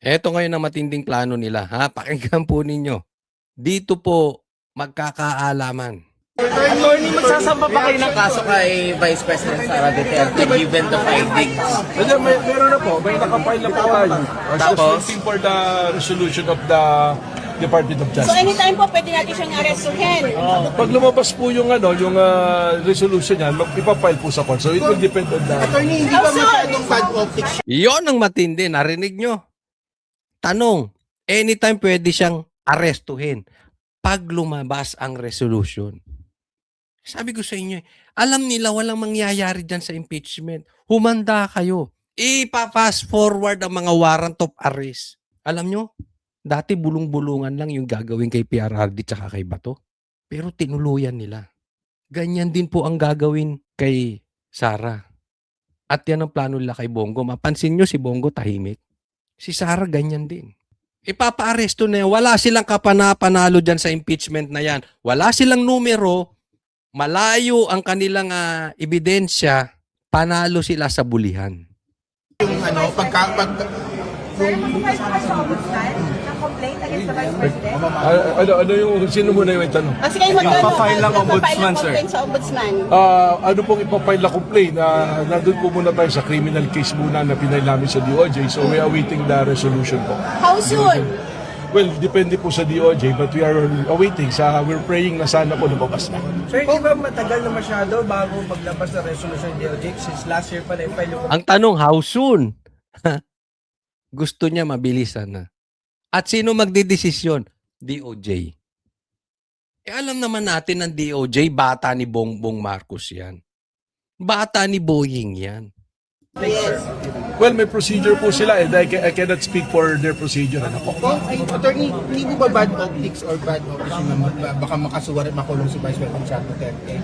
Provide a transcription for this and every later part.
Eto ngayon ang matinding plano nila, ha? Pakinggan po ninyo. Dito po magkakaalaman. Attorney, magsasamba pa kayo ng kaso kay Vice President Sara Duterte given the findings? Meron na po, may nakapile na po tayo. Tapos? Just waiting for the resolution of the Department of So Justice. anytime po pwede natin siyang arrestuhin. Pag lumabas po yung resolution niya, ipapile po sa court. So it will depend on the... Attorney, hindi ba masyadong bad optics Iyon ang matindi, narinig nyo? Tanong, anytime pwede siyang arestuhin pag lumabas ang resolution. Sabi ko sa inyo, alam nila walang mangyayari dyan sa impeachment. Humanda kayo. Ipa-fast forward ang mga warrant of arrest. Alam nyo, dati bulong-bulungan lang yung gagawin kay PRRD tsaka kay Bato. Pero tinuluyan nila. Ganyan din po ang gagawin kay Sara. At yan ang plano nila kay Bongo. Mapansin nyo si Bongo tahimik. Si Sara ganyan din. Ipapa-aresto na yan. Wala silang kapana-panalo dyan sa impeachment na yan. Wala silang numero. Malayo ang kanilang ebidensya. Panalo sila sa bulihan. yung Sir, mag-file po kayo sa ombudsman ng complaint against the Vice President? ano yung, sino muna yung tanong? Kasi kayo Ipapafile ng ombudsman, sir. sa ombudsman. Ano pong ipapile na complaint? Nandun po muna tayo sa criminal case muna na pinay namin sa DOJ. So we are awaiting the resolution po. How soon? Well, depende po sa DOJ, but we are awaiting. We're praying na sana po lumabas na. Sir, di ba matagal na masyado bago maglabas ng resolution ng DOJ? Since last year pa na-file yung... Ang tanong, how soon? Gusto niya mabilisan na. At sino magdidesisyon? DOJ. Alam naman natin ng DOJ, bata ni Bongbong Marcos yan. Bata ni Boying yan. Well, may procedure po sila and I cannot speak for their procedure. Ano po? attorney, hindi po ba bad optics or bad optics na baka makasuwar at makulong si Vice President Sara Duterte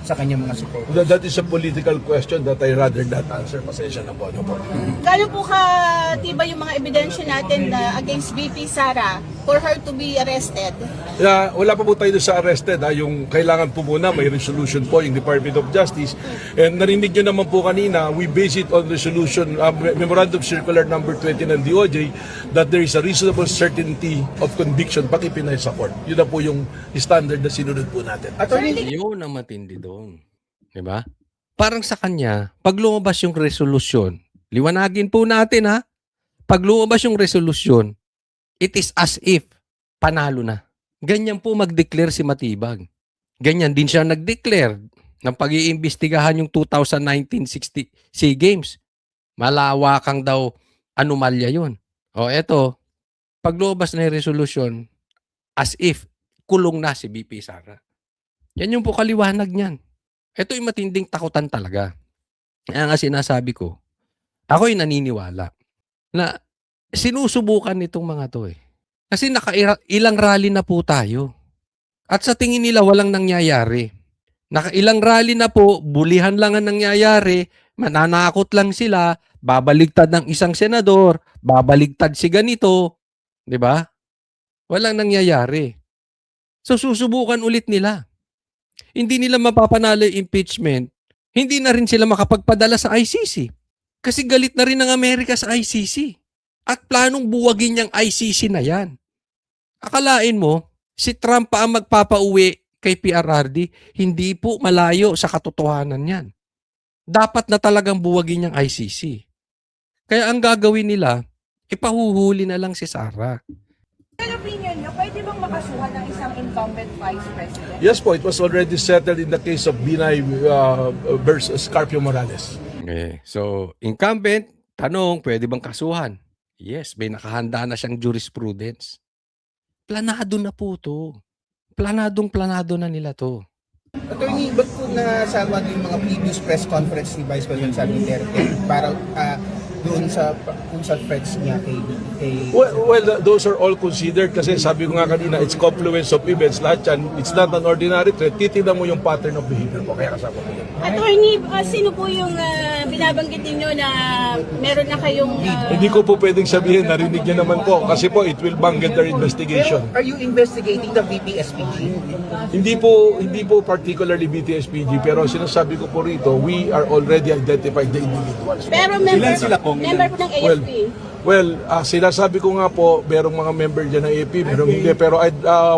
sa kanyang mga supporters? That is a political question that I rather not answer. Pasensya na po. Ano po? Gano'n po katibay yung mga ebidensya natin na against VP Sara for her to be arrested? Wala pa po tayo sa arrested. Yung kailangan po muna, may resolution po yung Department of Justice. And narinig nyo naman po kanina, we base it on resolution, Memorandum Circular number 20 ng DOJ that there is a reasonable certainty of conviction pag ipinay sa court. Yun na po yung standard na sinunod po natin. Yun ang matindi doon. Diba? Parang sa kanya, pag lumabas yung resolusyon, liwanagin po natin ha, pag lumabas yung resolusyon, it is as if panalo na. Ganyan po mag-declare si Matibag. Ganyan din siya nag-declare ng pag-iimbestigahan yung 2019 SEA Games. Malawakang daw anomalya yun. O eto, pag lumabas na yung resolusyon, as if kulong na si BP Sara. Yan yung po kaliwanag niyan. Ito yung matinding takutan talaga. Kaya nga sinasabi ko, ako'y naniniwala na sinusubukan nitong mga to eh. Kasi nakailang rally na po tayo. At sa tingin nila walang nangyayari. Nakailang rally na po, bulihan lang ang nangyayari, mananakot lang sila, babaligtad ng isang senador, babaligtad si ganito. 'Di ba? Walang nangyayari. So susubukan ulit nila. Hindi nila mapapanalo yung impeachment, hindi na rin sila makapagpadala sa ICC. Kasi galit na rin ng Amerika sa ICC. At planong buwagin niyang ICC na yan. Akalain mo, si Trump pa ang magpapauwi kay PRRD, hindi po malayo sa katotohanan yan. Dapat na talagang buwagin niyang ICC. Kaya ang gagawin nila, ipahuhuli na lang si Sara. In opinion niyo, pwede bang makasuhan ng isang incumbent Vice President? Yes po, it was already settled in the case of Binay versus Carpio Morales. Okay. So, incumbent, tanong, pwede bang kasuhan? Yes, may nakahanda na siyang jurisprudence. Planado na po to. Planadong-planado na nila to. Attorney, ba't po nasama yung mga previous press conference ni Vice President Sara Duterte para doon sa threats niya kay Well, those are all considered kasi sabi ko nga kanina, it's confluence of events. Lahat yan, it's not an ordinary threat. Titignan mo yung pattern of behavior po. Kaya kasama ko yun. Attorney, sino po yung binabanggit ninyo na meron na kayong... Hindi ko po pwedeng sabihin, narinig niya naman po. Kasi po, it will bungle their investigation. Are you investigating the VP-SPG? Hindi po particularly BTSPG, pero sinasabi ko po rito, we are already identified the individuals. Pero member... Ilan sila po? yung... Member po ng AFP. Sinasabi ko nga po, merong mga member dyan ng AFP, merong hindi. Pero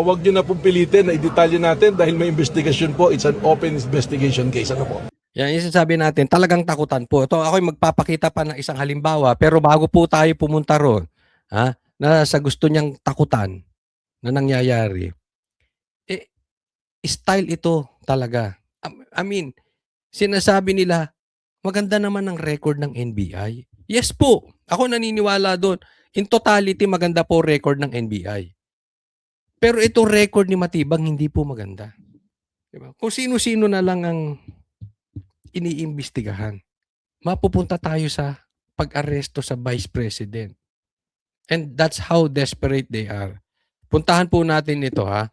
wag nyo na pong pilitin na i-detalye natin dahil may investigation po. It's an open investigation case. Ano po? Yan, yung sinasabi natin, talagang takutan po. Ito, ako'y magpapakita pa ng isang halimbawa, pero bago po tayo pumunta roon, na sa gusto niyang takutan na nangyayari, style ito talaga. I mean, sinasabi nila, maganda naman ang record ng NBI. Yes po, ako naniniwala doon. In totality, maganda po record ng NBI. Pero ito record ni Matibag, hindi po maganda. Diba? Kung sino-sino na lang ang iniimbestigahan, mapupunta tayo sa pag-aresto sa Vice President. And that's how desperate they are. Puntahan po natin ito, ha.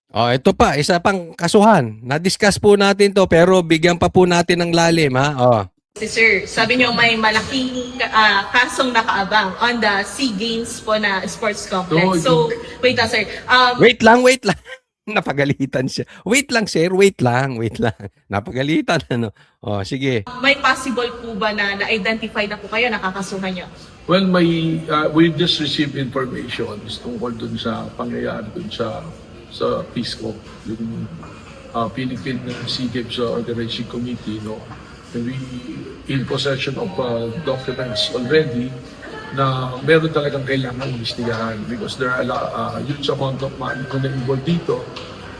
Ito pa, isa pang kasuhan. Na-discuss po natin to, pero bigyan pa po natin ng lalim, ha. Sir, sabi niyo may malaking kasong nakaabang on the SEA Games po na sports complex. So, wait lang sir. Wait lang. Napagalitan siya. Wait lang, sir. Wait lang. Napagalitan, ano. Sige. May possible po ba na na-identify na po kayo, nakakasuhan niyo? Well, we just received information tungkol dun sa pangyayari dun sa PISCO, yung Philippine SEA Games Organizing Committee, no? And we in possession of documents already na meron talagang kailangan investigahan because there are huge amount of money na involved dito.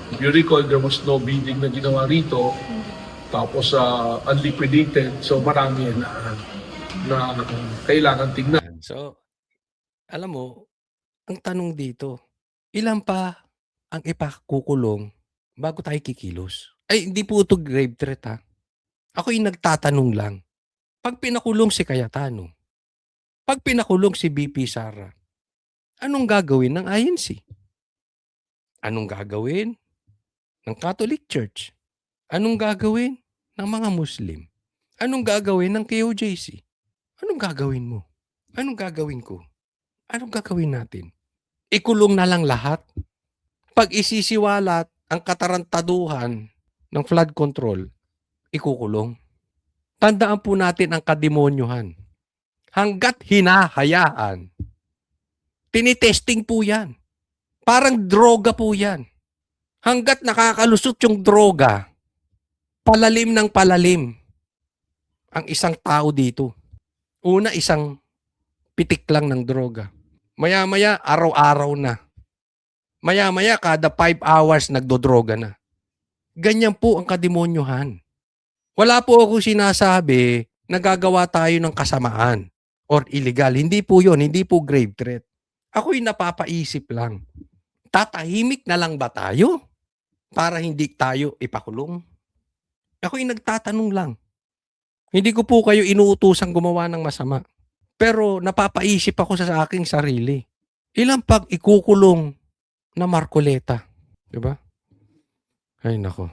If you recall, there was no bidding na ginawa rito, tapos unliquidated, so marami na kailangan tingnan. So, alam mo, ang tanong dito, ilan pa ang ipakukulong bago tayo kikilos? Ay, hindi po ito grave threat, ha? Ako yung nagtatanong lang. Pag pinakulong si Cayetano, pag pinakulong si BP Sara, anong gagawin ng INC? Anong gagawin ng Catholic Church? Anong gagawin ng mga Muslim? Anong gagawin ng KOJC? Anong gagawin mo? Anong gagawin ko? Anong gagawin natin? Ikulong na lang lahat? Pag isisiwalat ang katarantaduhan ng flood control, ikukulong. Tandaan po natin ang kademonyohan. Hanggat hinahayaan, tinitesting po yan. Parang droga po yan. Hanggat nakakalusot yung droga, palalim ng palalim ang isang tao dito. Una, isang pitik lang ng droga. Maya-maya, araw-araw na. Maya-maya, kada 5 hours nagdodroga na. Ganyan po ang kademonyohan. Wala po ako sinasabi na gagawa tayo ng kasamaan or illegal. Hindi po yun. Hindi po grave threat. Ako'y napapaisip lang. Tatahimik na lang ba tayo para hindi tayo ipakulong? Ako'y nagtatanong lang. Hindi ko po kayo inuutosang gumawa ng masama. Pero napapaisip ako sa aking sarili. Ilang pag ikukulong na Marcoleta? Diba? Ay nako.